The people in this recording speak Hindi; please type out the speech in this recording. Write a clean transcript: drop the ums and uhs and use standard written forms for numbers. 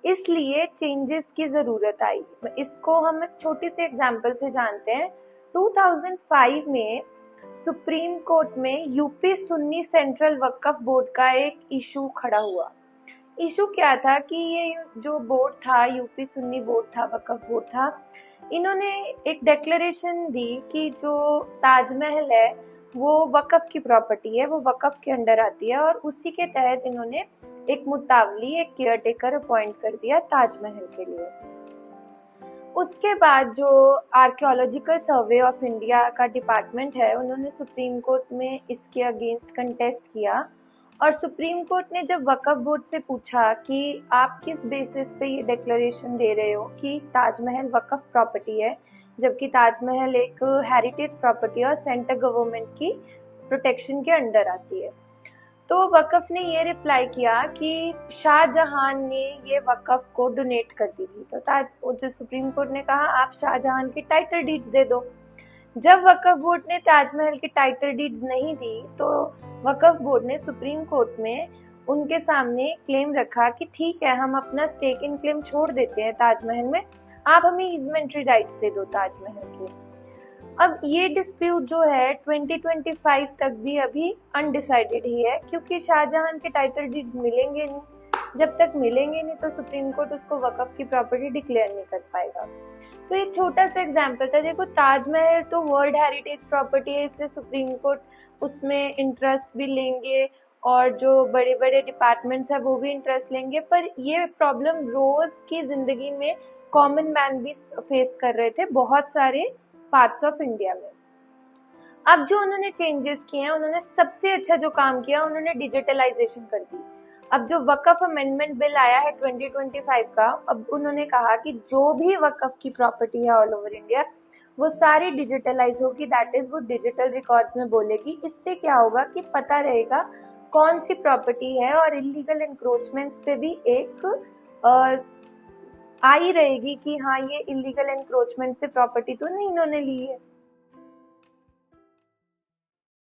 इसलिए चेंजेस की ज़रूरत आई। इसको हम एक छोटी सी एग्जांपल से जानते हैं। 2005 में सुप्रीम कोर्ट में यूपी सुन्नी सेंट्रल वक्फ बोर्ड का एक इशू खड़ा हुआ। इशू क्या था कि ये जो बोर्ड था, यूपी सुन्नी बोर्ड था, वक्फ बोर्ड था, इन्होंने एक डिक्लेरेशन दी कि जो ताजमहल है वो वक्फ की प्रॉपर्टी है, वो वक्फ के अंडर आती है, और उसी के तहत इन्होंने एक मुतावली, एक केयर टेकर अपॉइंट कर दिया ताजमहल के लिए। उसके बाद जो आर्कियोलॉजिकल सर्वे ऑफ इंडिया का डिपार्टमेंट है, उन्होंने सुप्रीम कोर्ट में इसके अगेंस्ट कंटेस्ट किया, और सुप्रीम कोर्ट ने जब वक्फ बोर्ड से पूछा कि आप किस बेसिस पे ये डिक्लेरेशन दे रहे हो कि ताजमहल वक्फ प्रॉपर्टी है, जबकि ताजमहल एक हेरिटेज प्रॉपर्टी है और सेंट्रल गवर्नमेंट की प्रोटेक्शन के अंडर आती है, तो वक्फ ने ये रिप्लाई किया कि शाहजहां ने ये वक्फ को डोनेट कर दी थी। तो जो सुप्रीम कोर्ट ने कहा आप शाहजहां की टाइटल डीड्स दे दो। जब वक्फ बोर्ड ने ताजमहल की टाइटल डीड्स नहीं दी, तो वक्फ बोर्ड ने सुप्रीम कोर्ट में उनके सामने क्लेम रखा कि ठीक है, हम अपना स्टेक इन क्लेम छोड़ देते हैं ताजमहल में, आप हमें ईजमेंट्री राइट्स दे दो ताजमहल के। अब ये डिस्प्यूट जो है 2025 तक भी अभी अनडिसाइडेड ही है, क्योंकि शाहजहां के टाइटल डीड्स मिलेंगे नहीं। जब तक मिलेंगे नहीं तो सुप्रीम कोर्ट उसको वक्फ की प्रॉपर्टी डिक्लेयर नहीं कर पाएगा। तो एक छोटा सा एग्जांपल था। देखो, ताजमहल तो वर्ल्ड हेरिटेज प्रॉपर्टी है, इसलिए सुप्रीम कोर्ट उसमें इंटरेस्ट भी लेंगे, और जो बड़े बड़े डिपार्टमेंट्स है वो भी इंटरेस्ट लेंगे, पर ये प्रॉब्लम रोज की जिंदगी में कॉमन मैन भी फेस कर रहे थे बहुत सारे पार्ट्स ऑफ इंडिया में। अब जो उन्होंने चेंजेस किए हैं, उन्होंने सबसे अच्छा जो काम किया, उन्होंने डिजिटलाइजेशन कर दी। अब जो वक्फ अमेंडमेंट बिल आया है 2025 का, अब उन्होंने कहा कि जो भी वक्फ की प्रॉपर्टी है ऑल ओवर इंडिया, वो सारी डिजिटलाइज होगी, दैट इज वो डिजिटल रिकॉर्ड्स में बोलेगी। इससे क्या होगा कि पता रहेगा कौन सी प्रॉपर्टी है, और इलीगल एनक्रोचमेंट्स पे भी एक आई रहेगी कि हाँ, ये इलीगल एनक्रोचमेंट से प्रॉपर्टी तो नहीं इन्होंने ली है।